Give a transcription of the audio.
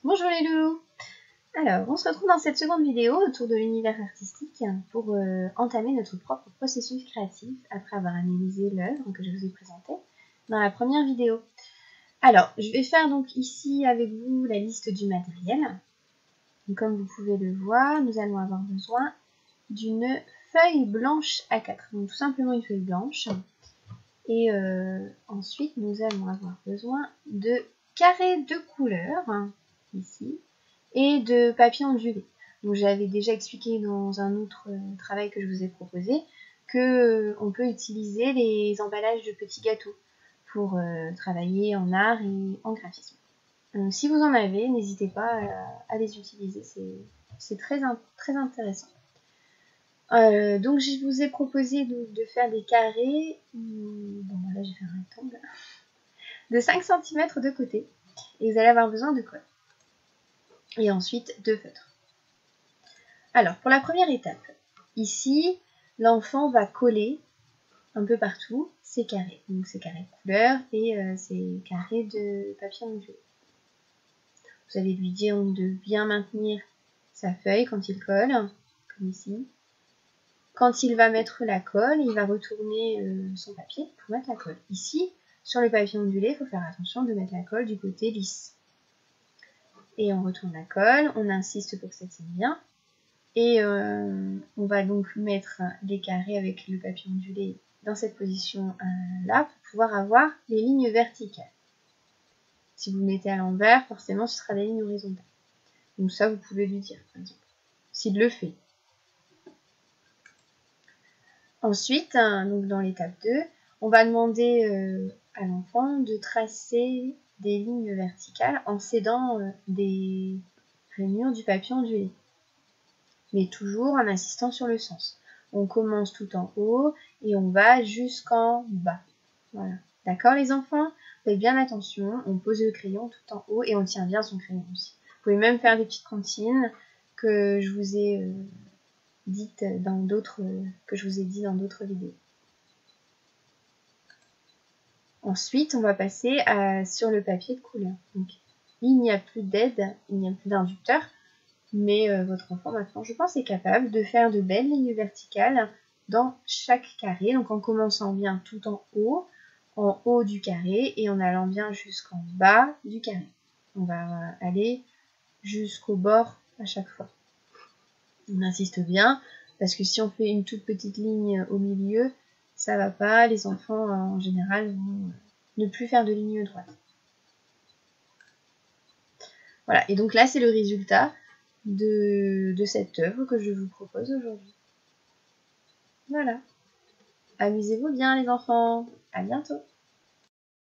Bonjour les loulous. Alors, on se retrouve dans cette seconde vidéo autour de l'univers artistique pour entamer notre propre processus créatif après avoir analysé l'œuvre que je vous ai présentée dans la première vidéo. Alors, je vais faire donc ici avec vous la liste du matériel. Donc, comme vous pouvez le voir, nous allons avoir besoin d'une feuille blanche A4. Donc tout simplement une feuille blanche. Et ensuite, nous allons avoir besoin de carrés de couleur, ici, et de papier ondulé. Donc j'avais déjà expliqué dans un autre travail que je vous ai proposé que on peut utiliser les emballages de petits gâteaux pour travailler en art et en graphisme. Donc, si vous en avez, n'hésitez pas à les utiliser, c'est très intéressant. Donc je vous ai proposé de faire des carrés, bon là je vais faire un rectangle, de 5 cm de côté, et vous allez avoir besoin de colle. Et ensuite de feutre. Alors pour la première étape, ici l'enfant va coller un peu partout ses carrés. Donc ces carrés de couleur et ces carrés de papier ondulé. Vous allez lui dire de bien maintenir sa feuille quand il colle, comme ici. Quand il va mettre la colle, il va retourner son papier pour mettre la colle. Ici, sur le papier ondulé, il faut faire attention de mettre la colle du côté lisse. Et on retourne la colle, on insiste pour que ça tienne bien. Et on va donc mettre les carrés avec le papier ondulé dans cette position là pour pouvoir avoir les lignes verticales. Si vous le mettez à l'envers, forcément ce sera des lignes horizontales. Donc ça, vous pouvez lui dire, par exemple, s'il le fait. Ensuite, donc dans l'étape 2, on va demander à l'enfant de tracer des lignes verticales en s'aidant des rainures du papier ondulé. Mais toujours en insistant sur le sens. On commence tout en haut et on va jusqu'en bas. Voilà. D'accord les enfants? Faites bien attention, on pose le crayon tout en haut et on tient bien son crayon aussi. Vous pouvez même faire des petites comptines que je vous ai dites dans d'autres dans d'autres vidéos. Ensuite, on va passer sur le papier de couleur. Donc, il n'y a plus d'aide, il n'y a plus d'inducteur, mais votre enfant maintenant, je pense, est capable de faire de belles lignes verticales dans chaque carré. Donc, en commençant bien tout en haut du carré, et en allant bien jusqu'en bas du carré. On va aller jusqu'au bord à chaque fois. On insiste bien, parce que si on fait une toute petite ligne au milieu, ça va pas, les enfants en général vont ne plus faire de ligne droite. Voilà, et donc là c'est le résultat de cette œuvre que je vous propose aujourd'hui. Voilà. Amusez-vous bien les enfants, à bientôt.